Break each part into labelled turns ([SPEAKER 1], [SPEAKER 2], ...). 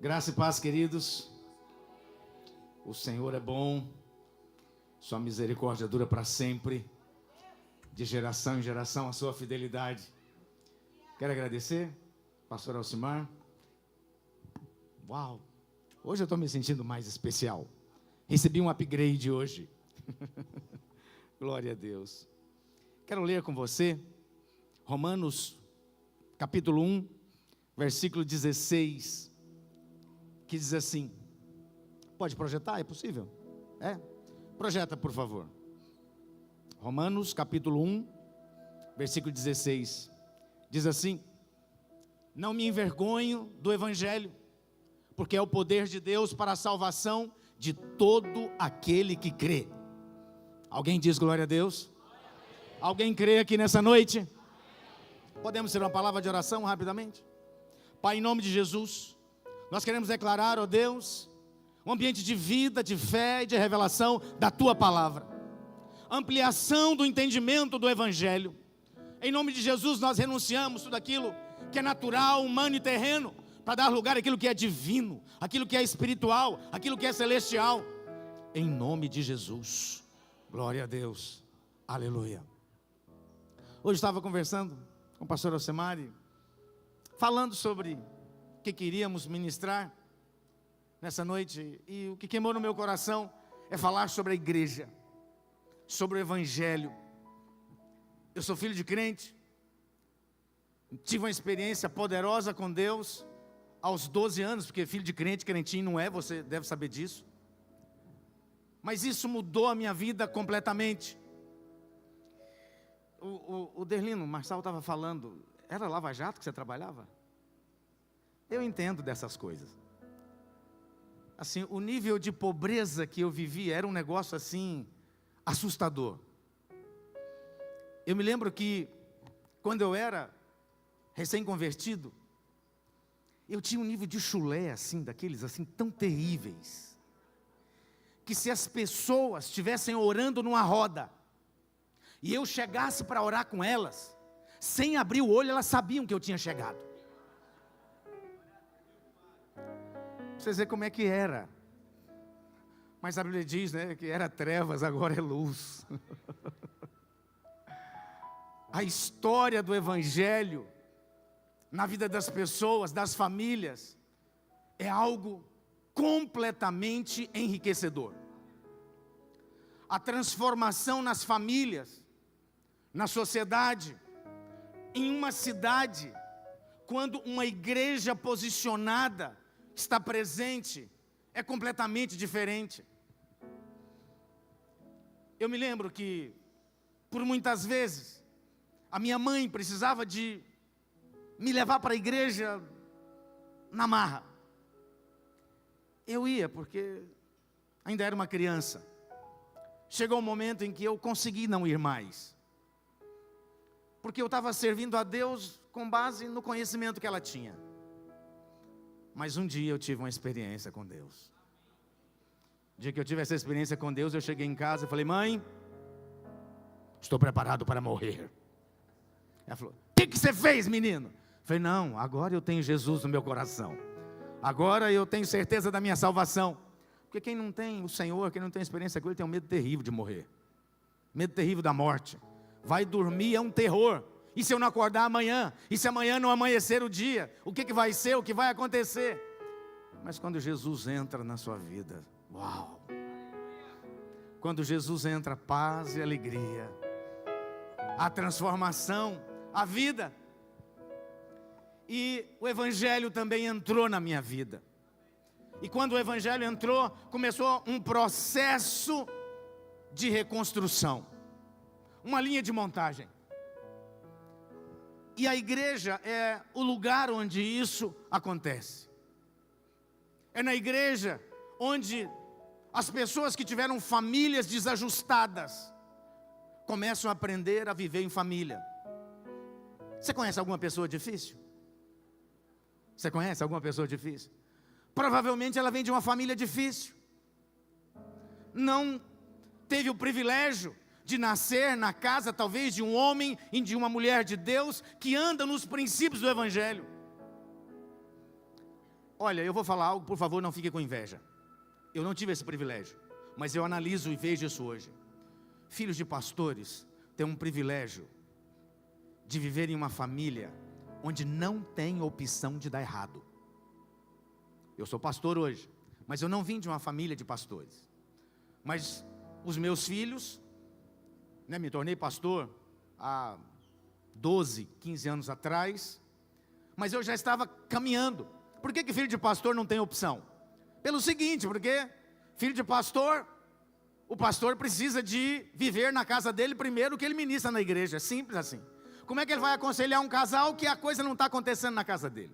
[SPEAKER 1] Graça e paz, queridos. O Senhor é bom, sua misericórdia dura para sempre, de geração em geração a sua fidelidade. Quero agradecer, pastor Alcimar. Uau, hoje eu estou me sentindo mais especial. Recebi um upgrade hoje. Glória a Deus. Quero ler com você Romanos capítulo 1, versículo 16, que diz assim. Pode projetar? É possível? É? Projeta, por favor. Romanos capítulo 1, versículo 16. Diz assim: não me envergonho do evangelho, porque é o poder de Deus para a salvação de todo aquele que crê. Alguém diz glória a Deus? Alguém crê aqui nessa noite? Podemos ter uma palavra de oração rapidamente? Pai, em nome de Jesus, nós queremos declarar, ó Deus, um ambiente de vida, de fé e de revelação da Tua palavra. Ampliação do entendimento do Evangelho. Em nome de Jesus nós renunciamos tudo aquilo que é natural, humano e terreno, para dar lugar àquilo que é divino, aquilo que é espiritual, aquilo que é celestial. Em nome de Jesus. Glória a Deus. Aleluia. Hoje estava conversando com o pastor Alcemari, falando sobre o que queríamos ministrar nessa noite, e o que queimou no meu coração é falar sobre a igreja, sobre o evangelho. Eu sou filho de crente, tive uma experiência poderosa com Deus aos 12 anos, porque filho de crente, crentinho não é, você deve saber disso. Mas isso mudou a minha vida completamente. O Derlino, o Marçal estava falando, era Lava Jato que você trabalhava? Eu entendo dessas coisas. Assim, o nível de pobreza que eu vivia era um negócio assim, assustador. Eu me lembro que, quando eu era recém-convertido, eu tinha um nível de chulé, assim, daqueles assim, tão terríveis, que se as pessoas estivessem orando numa roda, e eu chegasse para orar com elas, sem abrir o olho, elas sabiam que eu tinha chegado. Vocês verem como é que era. Mas a Bíblia diz, né, que era trevas, agora é luz. A história do evangelho na vida das pessoas, das famílias, é algo completamente enriquecedor. A transformação nas famílias, na sociedade, em uma cidade, quando uma igreja posicionada está presente, é completamente diferente. Eu me lembro que, por muitas vezes, a minha mãe precisava de me levar para a igreja na marra. Eu ia, porque ainda era uma criança. Chegou um momento em que eu consegui não ir mais, porque eu estava servindo a Deus com base no conhecimento que ela tinha. Mas um dia eu tive uma experiência com Deus. O dia que eu tive essa experiência com Deus, eu cheguei em casa e falei: mãe, estou preparado para morrer. Ela falou: o que você fez, menino? Eu falei: não, agora eu tenho Jesus no meu coração. Agora eu tenho certeza da minha salvação. Porque quem não tem o Senhor, quem não tem experiência com Ele, tem um medo terrível de morrer. Medo terrível da morte. Vai dormir, é um terror. E se eu não acordar amanhã? E se amanhã não amanhecer o dia? O que vai ser? O que vai acontecer? Mas quando Jesus entra na sua vida, uau! Quando Jesus entra, paz e alegria, a transformação, a vida. E o evangelho também entrou na minha vida. E quando o evangelho entrou, começou um processo de reconstrução, uma linha de montagem. E a igreja é o lugar onde isso acontece. É na igreja onde as pessoas que tiveram famílias desajustadas começam a aprender a viver em família. Você conhece alguma pessoa difícil? Você conhece alguma pessoa difícil? Provavelmente ela vem de uma família difícil. Não teve o privilégio de nascer na casa, talvez, de um homem e de uma mulher de Deus, que anda nos princípios do evangelho. Olha, eu vou falar algo, por favor, não fique com inveja. Eu não tive esse privilégio, mas eu analiso e vejo isso hoje. Filhos de pastores têm um privilégio de viver em uma família onde não tem opção de dar errado. Eu sou pastor hoje, mas eu não vim de uma família de pastores. Mas os meus filhos, me tornei pastor há 12, 15 anos atrás, mas eu já estava caminhando. Por que filho de pastor não tem opção? Pelo seguinte, porque filho de pastor, o pastor precisa de viver na casa dele primeiro que ele ministra na igreja, simples assim. Como é que ele vai aconselhar um casal que a coisa não está acontecendo na casa dele?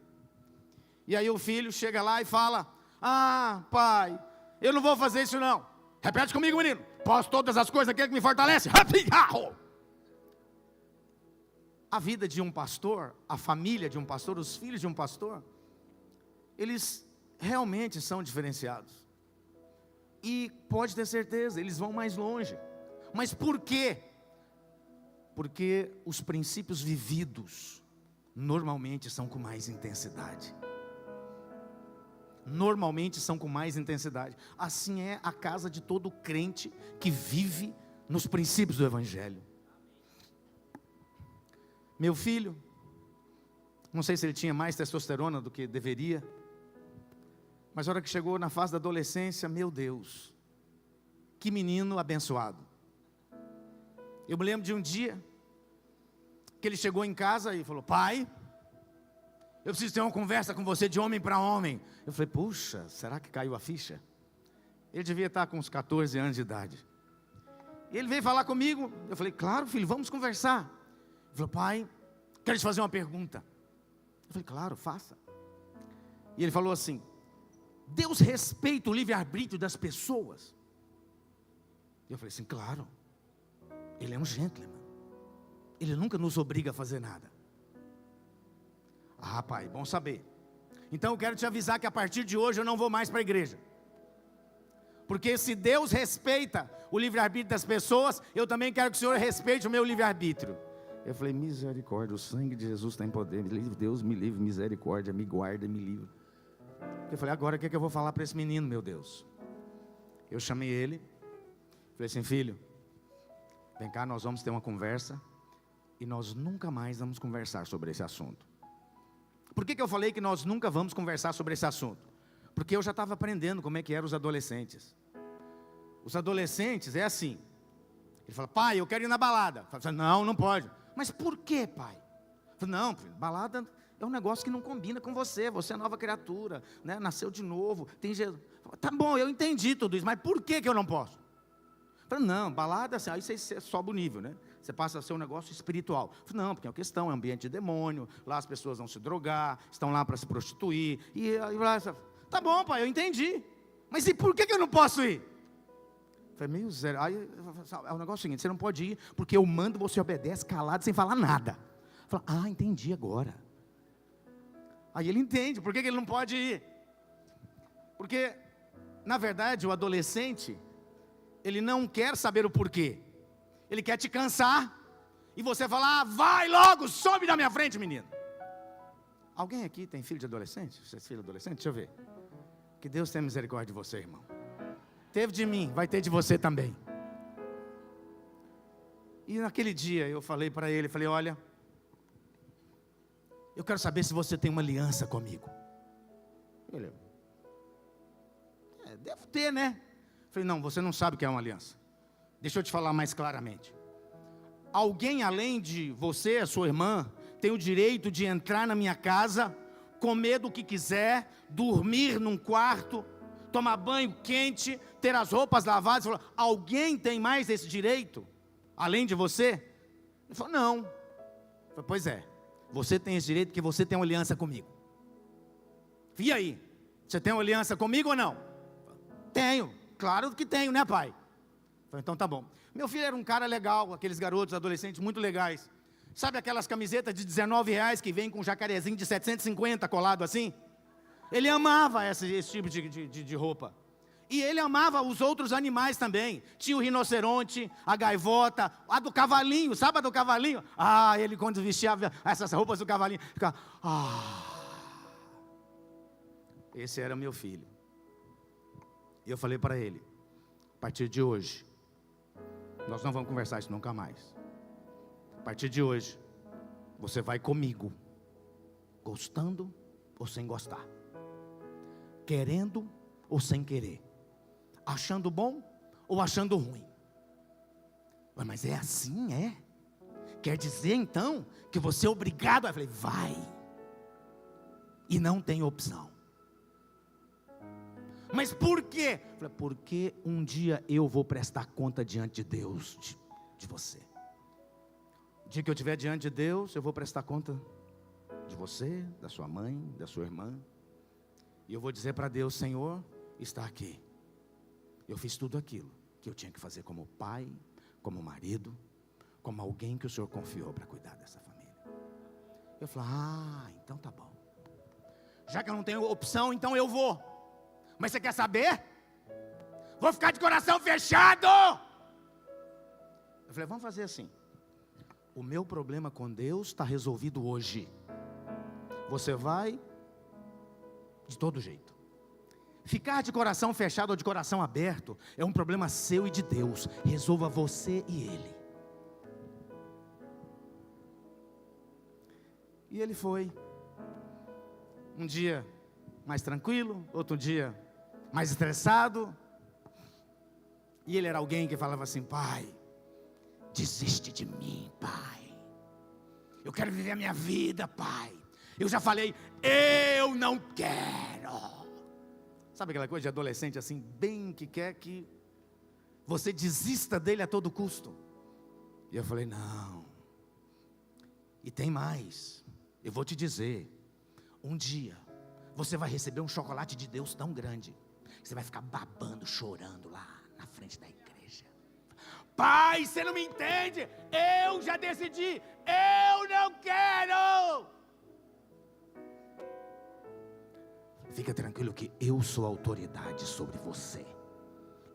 [SPEAKER 1] E aí o filho chega lá e fala: ah, pai, eu não vou fazer isso não. Repete comigo, menino. Posso todas as coisas aqui que me fortalece. A vida de um pastor, a família de um pastor, os filhos de um pastor, eles realmente são diferenciados. E pode ter certeza, eles vão mais longe. Mas por quê? Porque os princípios vividos normalmente são com mais intensidade. Normalmente são com mais intensidade. Assim é a casa de todo crente que vive nos princípios do Evangelho. Meu filho, não sei se ele tinha mais testosterona do que deveria, mas a hora que chegou na fase da adolescência, meu Deus, que menino abençoado. Eu me lembro de um dia que ele chegou em casa e falou: pai, eu preciso ter uma conversa com você de homem para homem. Eu falei: puxa, será que caiu a ficha? Ele devia estar com uns 14 anos de idade. E ele veio falar comigo. Eu falei: claro, filho, vamos conversar. Ele falou: pai, quero te fazer uma pergunta. Eu falei: claro, faça. E ele falou assim: Deus respeita o livre-arbítrio das pessoas? E eu falei assim: claro. Ele é um gentleman. Ele nunca nos obriga a fazer nada. Ah, pai, bom saber. Então eu quero te avisar que a partir de hoje eu não vou mais para a igreja. Porque se Deus respeita o livre-arbítrio das pessoas, eu também quero que o Senhor respeite o meu livre-arbítrio. Eu falei: misericórdia, o sangue de Jesus tem poder. Deus me livre, misericórdia, me guarda, me livre. Eu falei: agora o que eu vou falar para esse menino, meu Deus? Eu chamei ele, falei assim: filho, vem cá, nós vamos ter uma conversa, e nós nunca mais vamos conversar sobre esse assunto. Por que eu falei que nós nunca vamos conversar sobre esse assunto? Porque eu já estava aprendendo como é que eram os adolescentes. Os adolescentes é assim. Ele fala: pai, eu quero ir na balada. Eu falo: não, não pode. Mas por que, pai? Eu falo: não, filho, balada é um negócio que não combina com você. Você é nova criatura, né? Nasceu de novo, tem Jesus. Tá bom, eu entendi tudo isso, mas por que eu não posso? Eu falo: não, balada, assim, aí você sobe o nível, né? Você passa a ser um negócio espiritual. Eu falo: não, porque é uma questão, é um ambiente de demônio. Lá as pessoas vão se drogar, estão lá para se prostituir. E lá, tá bom, pai, eu entendi. Mas e por que eu não posso ir? Eu falei: meio zero. Aí é o negócio seguinte: você não pode ir porque eu mando, você obedece calado, sem falar nada. Eu falo: ah, entendi agora. Aí ele entende por que ele não pode ir. Porque, na verdade, o adolescente, ele não quer saber o porquê. Ele quer te cansar. E você fala: ah, vai logo, sobe da minha frente, menino. Alguém aqui tem filho de adolescente? Você é filho de adolescente? Deixa eu ver. Que Deus tenha misericórdia de você, irmão. Teve de mim, vai ter de você também. E naquele dia eu falei para ele, falei: olha, eu quero saber se você tem uma aliança comigo. Ele: devo ter, né? Eu falei: não, você não sabe o que é uma aliança. Deixa eu te falar mais claramente. Alguém além de você, a sua irmã, tem o direito de entrar na minha casa, comer do que quiser, dormir num quarto, tomar banho quente, ter as roupas lavadas. Alguém tem mais esse direito, além de você? Ele falou: não. Eu falei: pois é, você tem esse direito porque você tem uma aliança comigo. E aí, você tem uma aliança comigo ou não? Tenho, claro que tenho, né, pai? Eu falei: então tá bom. Meu filho era um cara legal, aqueles garotos, adolescentes muito legais. Sabe aquelas camisetas de R$19 que vem com um jacarezinho de 750 colado assim? Ele amava esse tipo de roupa. E ele amava os outros animais também. Tinha o rinoceronte, a gaivota, a do cavalinho. Sabe a do cavalinho? Ah, ele quando vestia essas roupas do cavalinho, ficava... Esse era meu filho. E eu falei para ele: a partir de hoje, nós não vamos conversar isso nunca mais. A partir de hoje, você vai comigo, gostando ou sem gostar, querendo ou sem querer, achando bom ou achando ruim. Mas é assim, é? Quer dizer então que você é obrigado? Eu falei: vai. E não tem opção. Mas por quê? Eu falei: porque um dia eu vou prestar conta diante de Deus de você. O dia que eu estiver diante de Deus, eu vou prestar conta de você, da sua mãe, da sua irmã. E eu vou dizer para Deus: Senhor, está aqui. Eu fiz tudo aquilo que eu tinha que fazer como pai, como marido, como alguém que o Senhor confiou para cuidar dessa família. Eu falei: então tá bom. Já que eu não tenho opção, então eu vou. Mas você quer saber? Vou ficar de coração fechado. Eu falei: vamos fazer assim. O meu problema com Deus está resolvido hoje. Você vai de todo jeito. Ficar de coração fechado ou de coração aberto é um problema seu e de Deus. Resolva você e Ele. E ele foi. Um dia mais tranquilo, outro dia mais estressado. E ele era alguém que falava assim: pai, desiste de mim, pai. Eu quero viver a minha vida, pai. Eu já falei, eu não quero. Sabe aquela coisa de adolescente assim, bem que quer que você desista dele a todo custo? E eu falei: não. E tem mais. Eu vou te dizer, um dia você vai receber um chocolate de Deus tão grande que você vai ficar babando, chorando lá na frente da igreja. Pai, você não me entende? Eu já decidi, eu não quero. Fica tranquilo que eu sou autoridade sobre você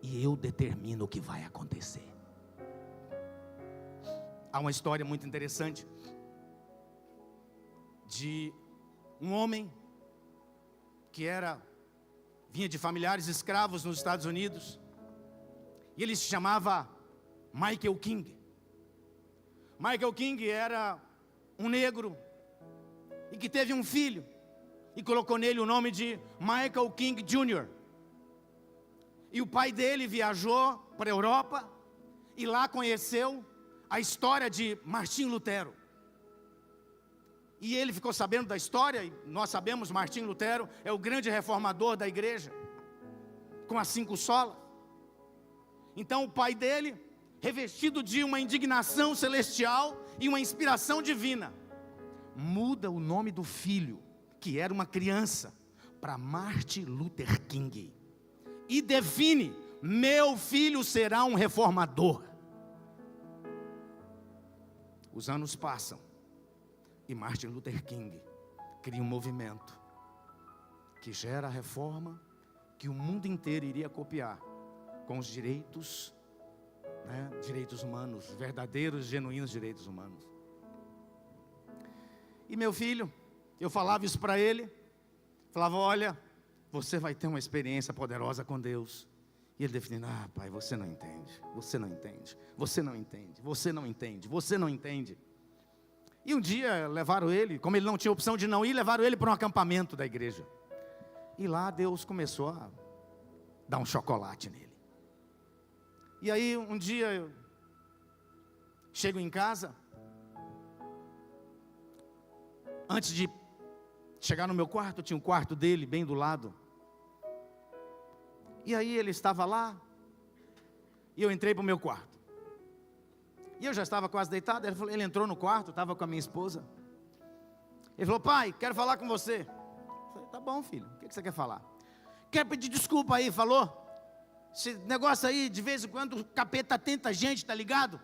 [SPEAKER 1] e eu determino o que vai acontecer. Há uma história muito interessante de um homem que vinha de familiares escravos nos Estados Unidos, e ele se chamava Michael King. Michael King era um negro e que teve um filho e colocou nele o nome de Michael King Jr. E o pai dele viajou para a Europa e lá conheceu a história de Martinho Lutero. E ele ficou sabendo da história, e nós sabemos, Martinho Lutero é o grande reformador da igreja, com as 5 solas. Então o pai dele, revestido de uma indignação celestial e uma inspiração divina, muda o nome do filho, que era uma criança, para Martin Luther King, e define: meu filho será um reformador. Os anos passam e Martin Luther King cria um movimento que gera a reforma que o mundo inteiro iria copiar, com os direitos, direitos humanos, verdadeiros, genuínos direitos humanos. E meu filho, eu falava isso para ele, falava: olha, você vai ter uma experiência poderosa com Deus. E ele definindo: pai, você não entende, você não entende, você não entende, você não entende, você não entende. E um dia levaram ele, como ele não tinha opção de não ir, levaram ele para um acampamento da igreja. E lá Deus começou a dar um chocolate nele. E aí um dia eu chego em casa, antes de chegar no meu quarto, tinha um quarto dele bem do lado. E aí ele estava lá, e eu entrei para o meu quarto. E eu já estava quase deitado, ele entrou no quarto, estava com a minha esposa. Ele falou: pai, quero falar com você. Eu falei: tá bom, filho, o que você quer falar? Quer pedir desculpa aí, falou? Esse negócio aí, de vez em quando o capeta tenta a gente, tá ligado?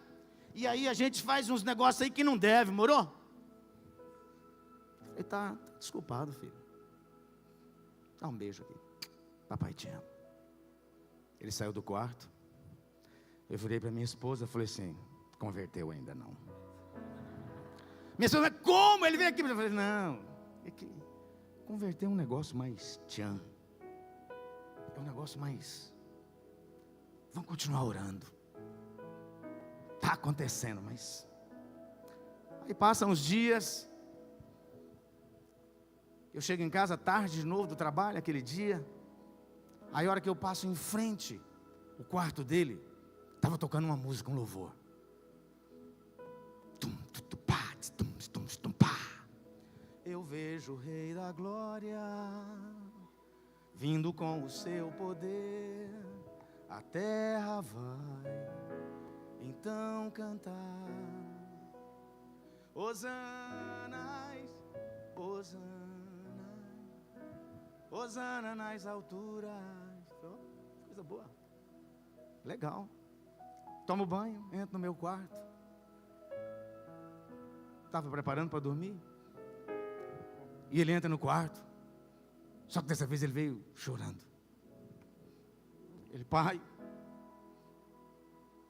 [SPEAKER 1] E aí a gente faz uns negócios aí que não deve, morou? Ele tá desculpado, filho. Dá um beijo aqui. Papai te ama. Ele saiu do quarto. Eu virei para minha esposa e falei assim: converteu ainda não? Minha esposa: como? Ele veio aqui. Eu falei: não, é que converter um negócio mais tchan. É um negócio mais... Vamos continuar orando. Está acontecendo, mas... Aí passam os dias. Eu chego em casa tarde de novo do trabalho, aquele dia. Aí a hora que eu passo em frente, o quarto dele, estava tocando uma música, um louvor. Eu vejo o Rei da Glória vindo com o seu poder, a terra vai então cantar. Hosanas, Hosana, Hosana nas alturas. Oh, coisa boa. Legal. Tomo banho, entro no meu quarto. Estava preparando para dormir. E ele entra no quarto. Só que dessa vez ele veio chorando. Ele, pai,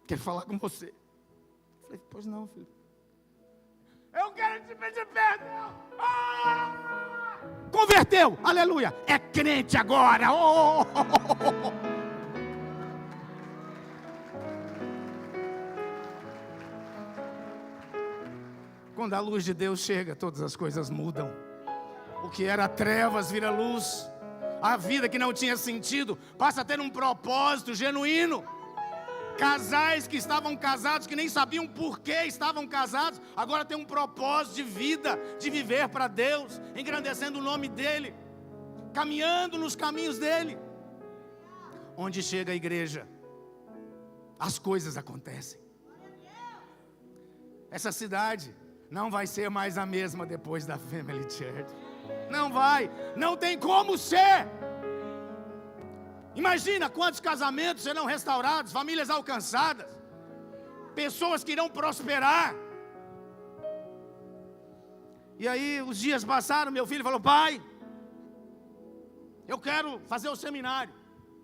[SPEAKER 1] quero falar com você. Eu falei, pois não, filho. Eu quero te pedir perdão. Converteu, aleluia. É crente agora. Oh. Quando a luz de Deus chega, todas as coisas mudam. O que era trevas vira luz. A vida que não tinha sentido passa a ter um propósito genuíno. Casais que estavam casados, que nem sabiam por que estavam casados, agora tem um propósito de vida, de viver para Deus, engrandecendo o nome dEle, caminhando nos caminhos dEle. Onde chega a igreja, as coisas acontecem. Essa cidade não vai ser mais a mesma depois da Family Church. Não vai, não tem como ser. Imagina quantos casamentos serão restaurados, famílias alcançadas, pessoas que irão prosperar. E aí os dias passaram, meu filho falou, pai, eu quero fazer o seminário.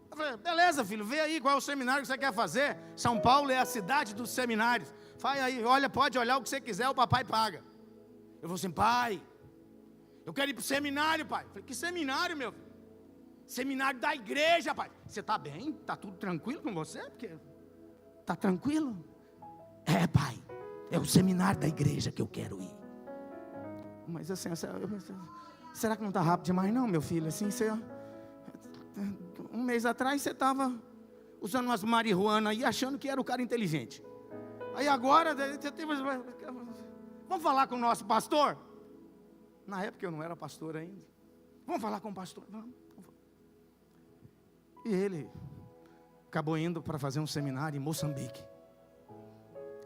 [SPEAKER 1] Eu falei, beleza filho, vê aí qual é o seminário que você quer fazer. São Paulo é a cidade dos seminários. Vai aí, olha, pode olhar o que você quiser, o papai paga. Eu falei assim, pai, eu quero ir para o seminário, pai. Eu falei, que seminário, meu filho? Seminário da igreja, pai. Você está bem? Está tudo tranquilo com você? Está tranquilo? É, pai, é o seminário da igreja que eu quero ir. Mas assim, será que não está rápido demais não, meu filho? Assim, um mês atrás você estava usando umas marihuana aí, achando que era o cara inteligente. Aí agora, você teve... Vamos falar com o nosso pastor? Na época eu não era pastor ainda. Vamos falar com o pastor? Vamos. E ele acabou indo para fazer um seminário em Moçambique.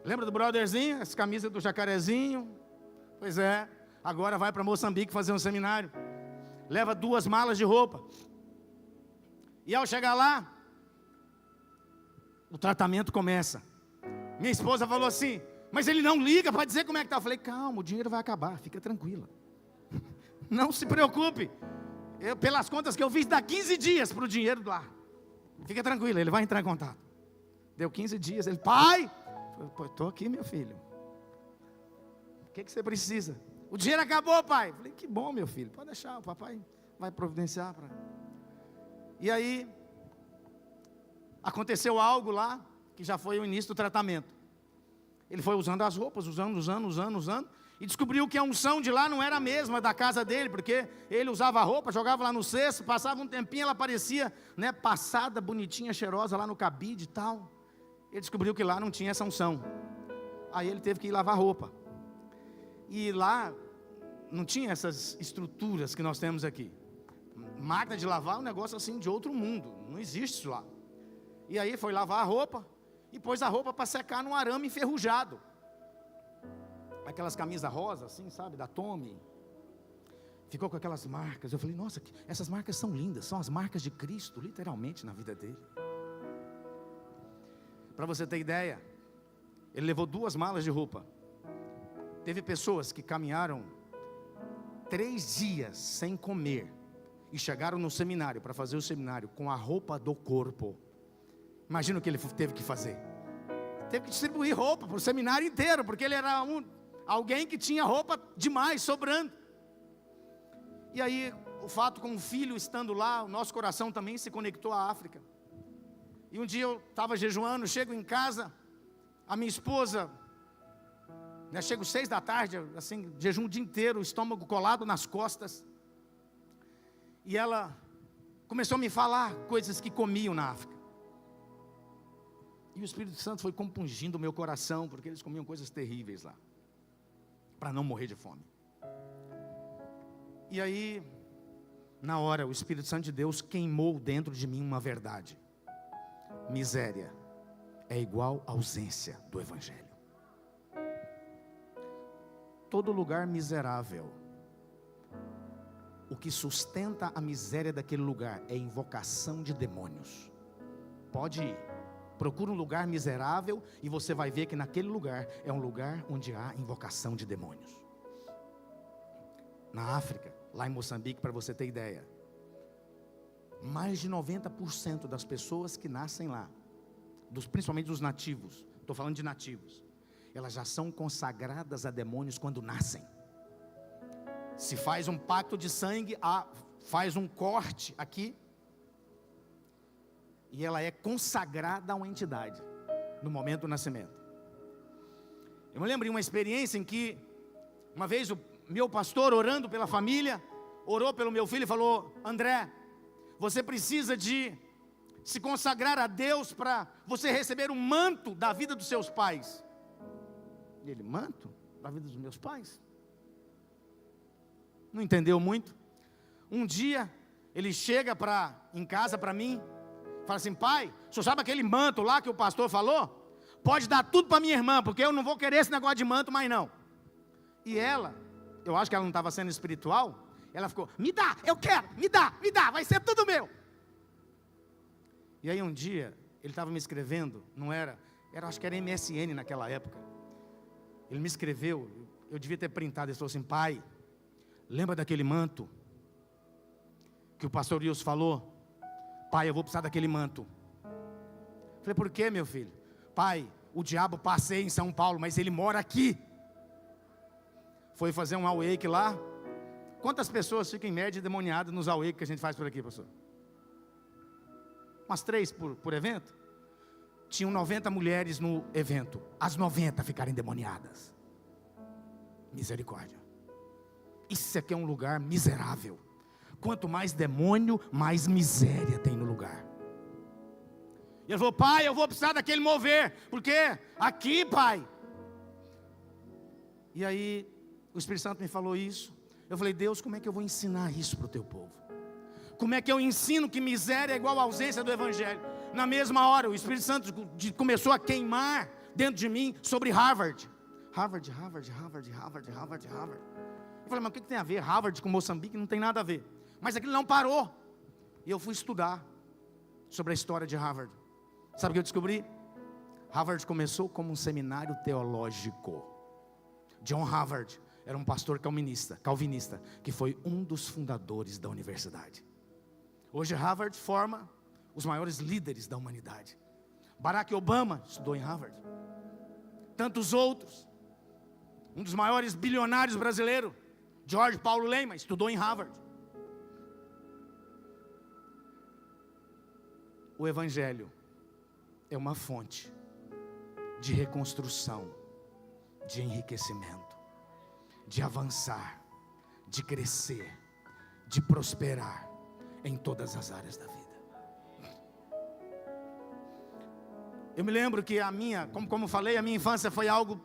[SPEAKER 1] Lembra do brotherzinho? Essa camisa do jacarezinho? Pois é, agora vai para Moçambique fazer um seminário. Leva 2 malas de roupa. E ao chegar lá, o tratamento começa. Minha esposa falou assim, mas ele não liga para dizer como é que está. Eu falei, calma, o dinheiro vai acabar, fica tranquila. Não se preocupe. Pelas contas que eu fiz, dá 15 dias para o dinheiro lá. Fica tranquilo, ele vai entrar em contato. Deu 15 dias, ele, pai, estou aqui, meu filho. O que você precisa? O dinheiro acabou, pai. Falei, que bom, meu filho, pode deixar, o papai vai providenciar. E aí, aconteceu algo lá, que já foi o início do tratamento. Ele foi usando as roupas, usando. E descobriu que a unção de lá não era a mesma da casa dele, porque ele usava a roupa, jogava lá no cesto, passava um tempinho, ela parecia, né, passada, bonitinha, cheirosa lá no cabide e tal. Ele descobriu que lá não tinha essa unção. Aí ele teve que ir lavar roupa. E lá não tinha essas estruturas que nós temos aqui. Máquina de lavar é um negócio assim de outro mundo, não existe isso lá. E aí foi lavar a roupa e pôs a roupa para secar num arame enferrujado. Aquelas camisas rosa, assim, sabe, da Tommy. Ficou com aquelas marcas. Eu falei, nossa, essas marcas são lindas. São as marcas de Cristo, literalmente, na vida dele. Para você ter ideia, ele levou 2 malas de roupa. Teve pessoas que caminharam 3 dias sem comer e chegaram no seminário, para fazer o seminário, com a roupa do corpo. Imagina o que ele teve que fazer. Teve que distribuir roupa para o seminário inteiro, porque ele era alguém que tinha roupa demais, sobrando. E aí o fato com o filho estando lá, o nosso coração também se conectou à África. E um dia eu estava jejuando, chego em casa, a minha esposa, né, chego 6 da tarde, assim, jejum o dia inteiro, o estômago colado nas costas. E ela começou a me falar coisas que comiam na África. E o Espírito Santo foi compungindo o meu coração, porque eles comiam coisas terríveis lá, para não morrer de fome. E aí, na hora, o Espírito Santo de Deus queimou dentro de mim uma verdade: miséria é igual ausência do Evangelho. Todo lugar miserável, o que sustenta a miséria daquele lugar é invocação de demônios. Pode ir, procura um lugar miserável e você vai ver que naquele lugar é um lugar onde há invocação de demônios. Na África, lá em Moçambique, para você ter ideia, mais de 90% das pessoas que nascem lá, principalmente dos nativos, estou falando de nativos, elas já são consagradas a demônios quando nascem. Se faz um pacto de sangue, faz um corte aqui, e ela é consagrada a uma entidade no momento do nascimento. Eu me lembro de uma experiência em que uma vez o meu pastor, orando pela família, orou pelo meu filho e falou: André, você precisa de se consagrar a Deus para você receber um manto da vida dos seus pais. E ele: manto da vida dos meus pais? Não entendeu muito. Um dia ele chega em casa para mim, fala assim: pai, o senhor sabe aquele manto lá que o pastor falou? Pode dar tudo para minha irmã, porque eu não vou querer esse negócio de manto mais não. E ela, eu acho que ela não estava sendo espiritual, ela ficou: me dá, eu quero, me dá, vai ser tudo meu. E aí um dia, ele estava me escrevendo, acho que era MSN naquela época. Ele me escreveu, eu devia ter printado, ele falou assim: pai, lembra daquele manto que o pastor Wilson falou? Pai, eu vou precisar daquele manto. Falei: por quê, meu filho? Pai, o diabo passei em São Paulo, mas ele mora aqui. Foi fazer um awake lá. Quantas pessoas ficam em média endemoniadas nos awake que a gente faz por aqui, pastor? Umas 3 por evento. Tinham 90 mulheres no evento, as 90 ficaram endemoniadas. Misericórdia. Isso aqui é um lugar miserável. Quanto mais demônio, mais miséria tem no lugar. E ele falou: pai, eu vou precisar daquele mover, porque aqui, pai. E aí o Espírito Santo me falou isso. Eu falei: Deus, como é que eu vou ensinar isso para o teu povo? Como é que eu ensino que miséria é igual à ausência do Evangelho? Na mesma hora, o Espírito Santo começou a queimar dentro de mim sobre Harvard. Harvard. Eu falei: mas o que tem a ver Harvard com Moçambique? Não tem nada a ver. Mas aquilo não parou. E eu fui estudar sobre a história de Harvard. Sabe o que eu descobri? Harvard começou como um seminário teológico. John Harvard era um pastor calvinista, que foi um dos fundadores da universidade. Hoje Harvard forma os maiores líderes da humanidade. Barack Obama estudou em Harvard. Tantos outros. Um dos maiores bilionários brasileiros, Jorge Paulo Lema, estudou em Harvard. O Evangelho é uma fonte de reconstrução, de enriquecimento, de avançar, de crescer, de prosperar em todas as áreas da vida. Eu me lembro que como falei, a minha infância foi algo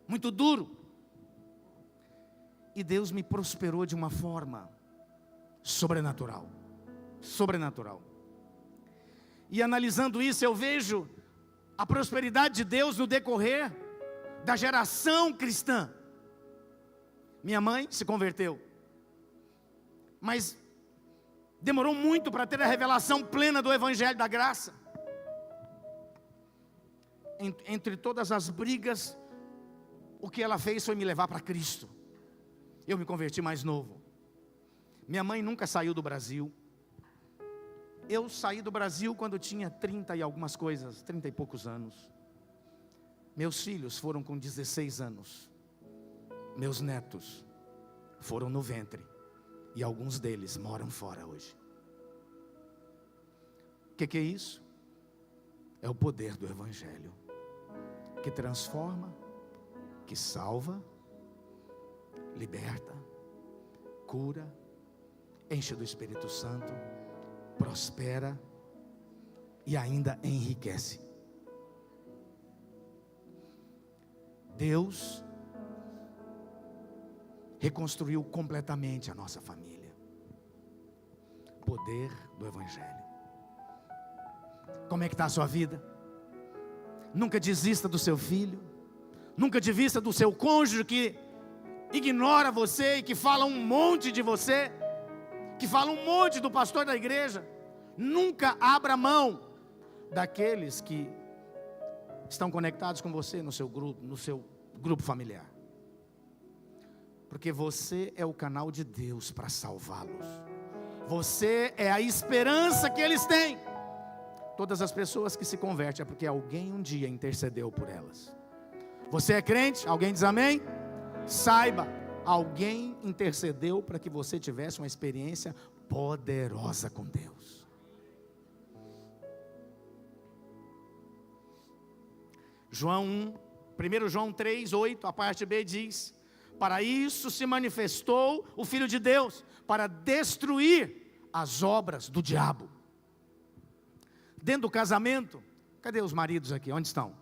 [SPEAKER 1] muito duro. E Deus me prosperou de uma forma sobrenatural. E analisando isso, eu vejo a prosperidade de Deus no decorrer da geração cristã. Minha mãe se converteu, mas demorou muito para ter a revelação plena do Evangelho da graça. Entre todas as brigas, o que ela fez foi me levar para Cristo. Eu me converti mais novo. Minha mãe nunca saiu do Brasil. Eu saí do Brasil quando tinha 30 e poucos anos. Meus filhos foram com 16 anos. Meus netos foram no ventre. E alguns deles moram fora hoje. O que é isso? É o poder do Evangelho, que transforma, que salva, liberta, cura, enche do Espírito Santo, prospera e ainda enriquece. Deus reconstruiu completamente a nossa família. Poder do Evangelho. Como é que está a sua vida? Nunca desista do seu filho. Nunca desista do seu cônjuge que ignora você e que fala um monte de você, que fala um monte do pastor da igreja. Nunca abra mão daqueles que estão conectados com você no seu grupo familiar. Porque você é o canal de Deus para salvá-los. Você é a esperança que eles têm. Todas as pessoas que se convertem é porque alguém um dia intercedeu por elas. Você é crente? Alguém diz amém? Saiba, alguém intercedeu para que você tivesse uma experiência poderosa com Deus. João 1 João 3:8, a parte B diz: para isso se manifestou o Filho de Deus, para destruir as obras do diabo. Dentro do casamento, cadê os maridos aqui? Onde estão?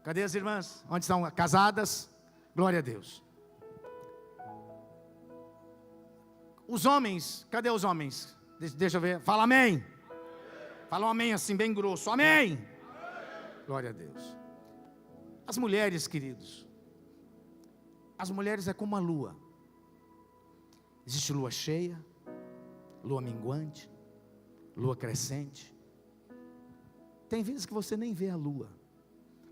[SPEAKER 1] Cadê as irmãs? Onde estão? Casadas? Glória a Deus. Os homens, cadê os homens? Deixa eu ver, fala amém. Fala um amém assim, bem grosso, amém. Glória a Deus. As mulheres, queridos, as mulheres é como a lua. Existe lua cheia, lua minguante, lua crescente. Tem vezes que você nem vê a lua,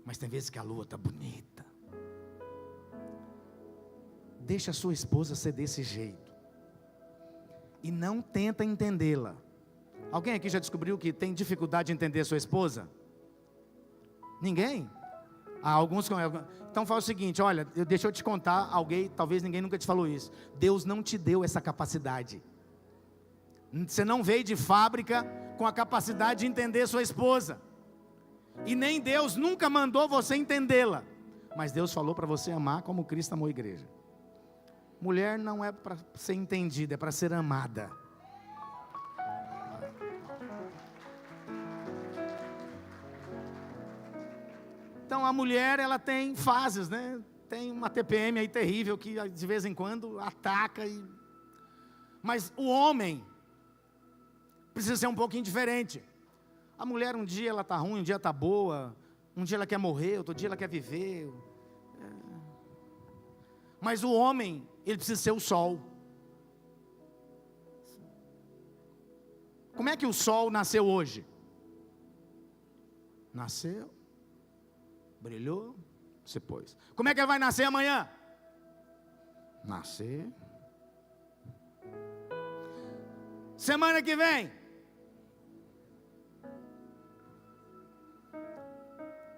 [SPEAKER 1] mas tem vezes que a lua está bonita. Deixa a sua esposa ser desse jeito. E não tenta entendê-la. Alguém aqui já descobriu que tem dificuldade de entender a sua esposa? Ninguém? Alguns. Então fala o seguinte, olha, deixa eu te contar, alguém, talvez ninguém nunca te falou isso. Deus não te deu essa capacidade. Você não veio de fábrica com a capacidade de entender sua esposa. E nem Deus nunca mandou você entendê-la. Mas Deus falou para você amar como Cristo amou a igreja. Mulher não é para ser entendida, é para ser amada. Então a mulher, ela tem fases, né? Tem uma TPM aí terrível que de vez em quando ataca. Mas o homem precisa ser um pouquinho diferente. A mulher um dia ela está ruim, um dia está boa, um dia ela quer morrer, outro dia ela quer viver. Mas o homem, ele precisa ser o sol. Como é que o sol nasceu hoje? Nasceu, brilhou, se pôs. Como é que ele vai nascer amanhã? Nascer. Semana que vem.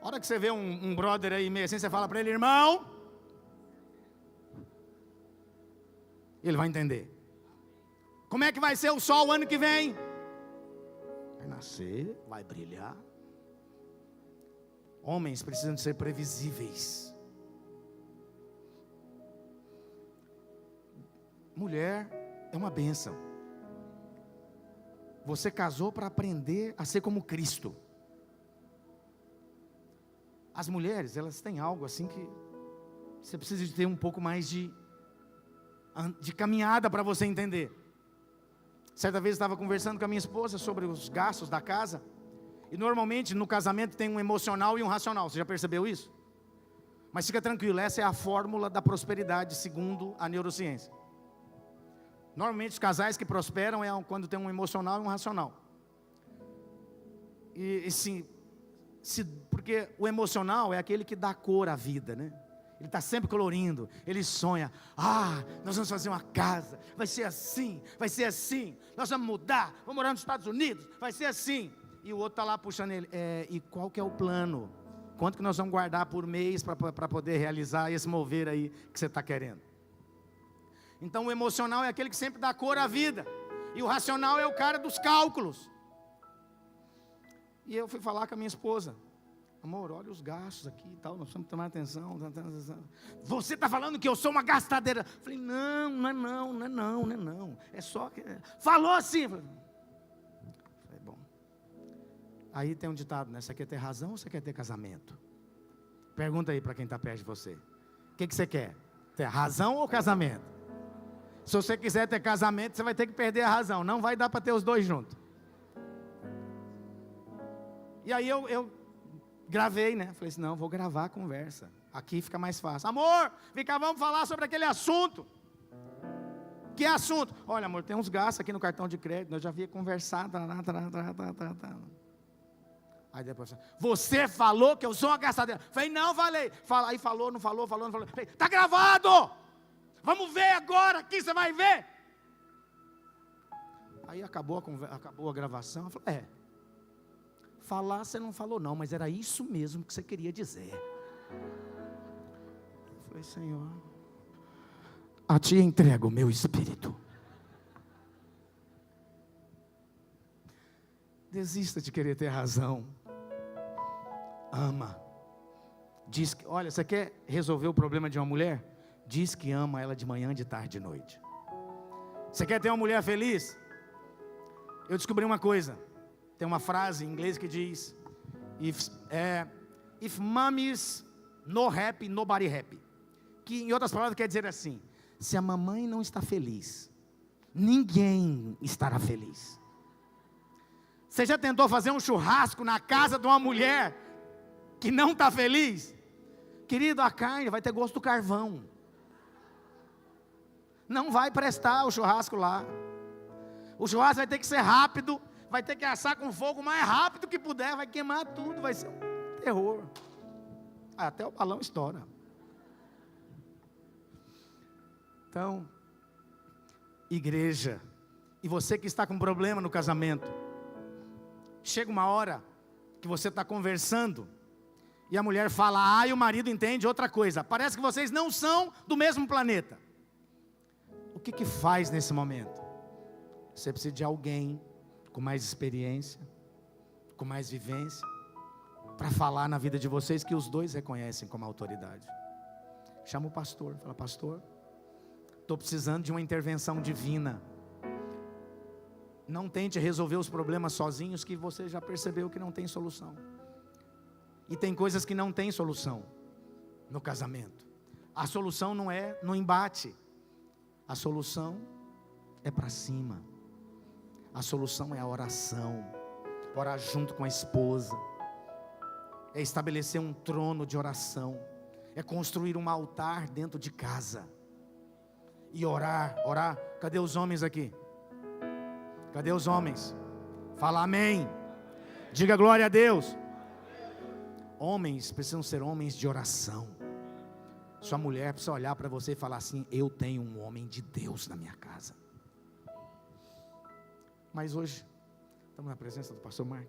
[SPEAKER 1] A hora que você vê um brother aí meio assim, você fala para ele, irmão. Ele vai entender. Como é que vai ser o sol o ano que vem? Vai nascer, vai brilhar. Homens precisam ser previsíveis. Mulher é uma bênção. Você casou para aprender a ser como Cristo. As mulheres, elas têm algo assim que você precisa de ter um pouco mais de caminhada para você entender. Certa vez eu estava conversando com a minha esposa sobre os gastos da casa. E normalmente no casamento tem um emocional e um racional. Você já percebeu isso? Mas fica tranquilo, essa é a fórmula da prosperidade segundo a neurociência. Normalmente os casais que prosperam é quando tem um emocional e um racional. E sim, porque o emocional é aquele que dá cor à vida, né? Ele está sempre colorindo, ele sonha, nós vamos fazer uma casa, vai ser assim, nós vamos mudar, vamos morar nos Estados Unidos, vai ser assim. E o outro está lá puxando ele, e qual que é o plano? Quanto que nós vamos guardar por mês para poder realizar esse mover aí que você está querendo? Então o emocional é aquele que sempre dá cor à vida. E o racional é o cara dos cálculos. E eu fui falar com a minha esposa. Amor, olha os gastos aqui e tal, nós precisamos tomar atenção. Você está falando que eu sou uma gastadeira. Eu falei, não. É só que... Falou assim. Eu falei, bom. Aí tem um ditado, né? Você quer ter razão ou você quer ter casamento? Pergunta aí para quem está perto de você. O que você quer? Ter razão ou casamento? Se você quiser ter casamento, você vai ter que perder a razão. Não vai dar para ter os dois juntos. E aí eu gravei, né? Falei assim, não, vou gravar a conversa. Aqui fica mais fácil. Amor, vamos falar sobre aquele assunto. Que assunto? Olha, amor, tem uns gastos aqui no cartão de crédito. Eu já havia conversado. Aí depois, você falou que eu sou uma gastadeira. Falei, não falei. Aí falou, não falou. Falei, tá gravado. Vamos ver agora aqui, você vai ver. Aí acabou a gravação. Eu falei, falar você não falou não, mas era isso mesmo que você queria dizer. Eu falei, Senhor, a ti entrego o meu espírito. Desista de querer ter razão. Ama. Diz que, olha, você quer resolver o problema de uma mulher? Diz que ama ela de manhã, de tarde, de noite. Você quer ter uma mulher feliz? Eu descobri uma coisa. Tem uma frase em inglês que diz: If mommy's no happy, nobody happy. Que em outras palavras quer dizer assim: se a mamãe não está feliz, ninguém estará feliz. Você já tentou fazer um churrasco na casa de uma mulher que não está feliz? Querido, a carne vai ter gosto do carvão. Não vai prestar o churrasco lá. O churrasco vai ter que ser rápido. Vai ter que assar com fogo o mais rápido que puder. Vai queimar tudo. Vai ser um terror. Até o balão estoura. Então, igreja, e você que está com problema no casamento, chega uma hora que você está conversando e a mulher fala A e o marido entende outra coisa. Parece que vocês não são do mesmo planeta. O que faz nesse momento? Você precisa de alguém com mais experiência, com mais vivência, para falar na vida de vocês que os dois reconhecem como autoridade. Chama o pastor, fala, pastor, estou precisando de uma intervenção divina. Não tente resolver os problemas sozinhos, que você já percebeu que não tem solução. E tem coisas que não tem solução no casamento. A solução não é no embate. A solução é para cima. A solução é a oração. Orar junto com a esposa. É estabelecer um trono de oração. É construir um altar dentro de casa. E orar. Cadê os homens aqui? Cadê os homens? Fala amém. Diga glória a Deus. Homens precisam ser homens de oração. Sua mulher precisa olhar para você e falar assim: eu tenho um homem de Deus na minha casa. Mas hoje, estamos na presença do pastor Mark.